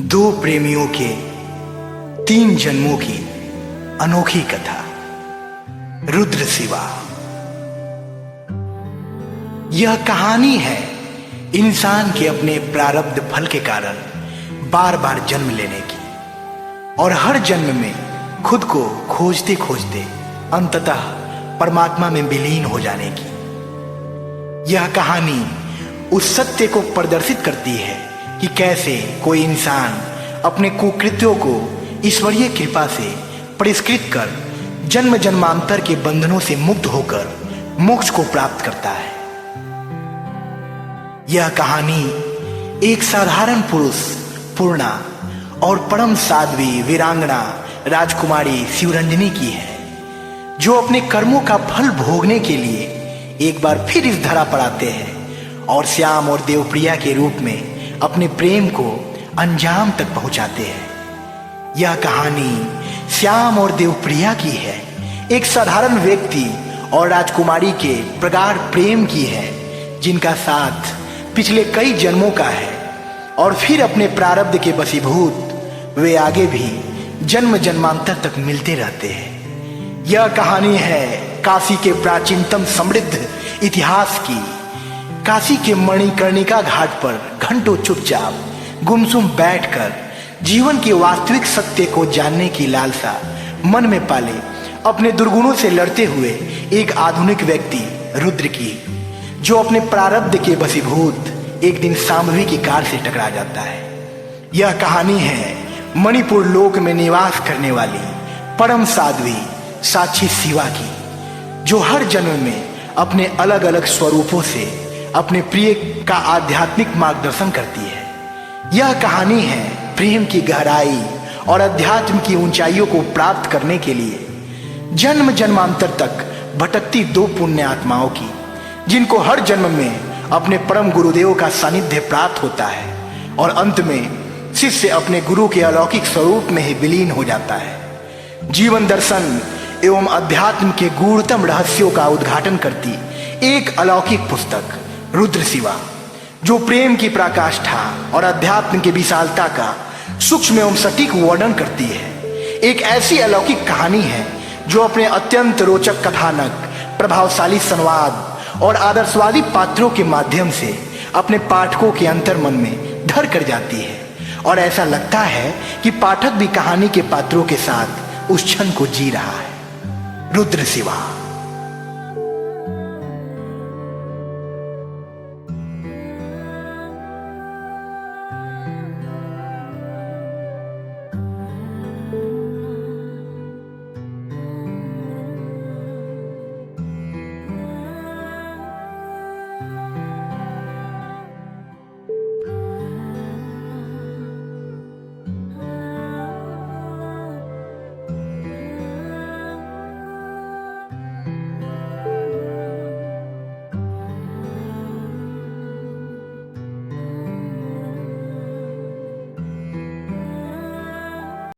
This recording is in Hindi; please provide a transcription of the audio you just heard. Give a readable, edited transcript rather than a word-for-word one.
दो प्रेमियों के 3 जन्मों की अनोखी कथा। रुद्र शिवा। यह कहानी है इंसान के अपने प्रारब्ध फल के कारण बार बार जन्म लेने की और हर जन्म में खुद को खोजते खोजते अंततः परमात्मा में विलीन हो जाने की। यह कहानी उस सत्य को प्रदर्शित करती है कि कैसे कोई इंसान अपने कुकृत्यों को ईश्वरीय कृपा से परिष्कृत कर जन्म जन्मांतर के बंधनों से मुक्त होकर मोक्ष को प्राप्त करता है। यह कहानी एक साधारण पुरुष पूर्णा और परम साध्वी वीरांगना राजकुमारी शिवरंजनी की है, जो अपने कर्मों का फल भोगने के लिए एक बार फिर इस धरा पर आते हैं और श्याम और देवप्रिया के रूप में अपने प्रेम को अंजाम तक पहुंचाते हैं। यह कहानी श्याम और देवप्रिया की है, एक साधारण व्यक्ति और राजकुमारी के प्रगाढ़ प्रेम की है, जिनका साथ पिछले कई जन्मों का है और फिर अपने प्रारब्ध के वशीभूत वे आगे भी जन्म जन्मांतर तक मिलते रहते हैं। यह कहानी है काशी के प्राचीनतम समृद्ध इतिहास की। काशी के मणिकर्णिका घाट पर घंटों चुपचाप गुमसुम बैठकर जीवन के वास्तविक सत्य को जानने की लालसा मन में पाले अपने दुर्गुणों से लड़ते हुए एक आधुनिक व्यक्ति रुद्र की, जो अपने प्रारब्ध के वशीभूत एक दिन शांभवी की कार से टकरा जाता है। यह कहानी है मणिपुर लोक में निवास करने वाली परम साध्वी साक्षी शिवा की, जो हर जन्म में अपने अलग अलग स्वरूपों से अपने प्रिय का आध्यात्मिक मार्गदर्शन करती है। यह कहानी है प्रेम की गहराई और अध्यात्म की ऊंचाइयों को प्राप्त करने के लिए जन्म जन्मांतर तक भटकती 2 पुण्य आत्माओं की, जिनको हर जन्म में अपने परम गुरुदेव का सानिध्य प्राप्त होता है और अंत में शिष्य अपने गुरु के अलौकिक स्वरूप में ही विलीन हो जाता है। जीवन दर्शन एवं अध्यात्म के गूढ़तम रहस्यों का उद्घाटन करती एक अलौकिक पुस्तक रुद्र शिवा, जो प्रेम की पराकाष्ठा और अध्यात्म की विशालता का सूक्ष्म एवं सटीक वर्णन करती है। एक ऐसी अलौकिक कहानी है जो अपने अत्यंत रोचक कथानक, प्रभावशाली संवाद और आदर्शवादी पात्रों के माध्यम से अपने पाठकों के अंतर्मन में धर कर जाती है और ऐसा लगता है कि पाठक भी कहानी के पात्रों के साथ उस क्षण को जी रहा है। रुद्र शिवा।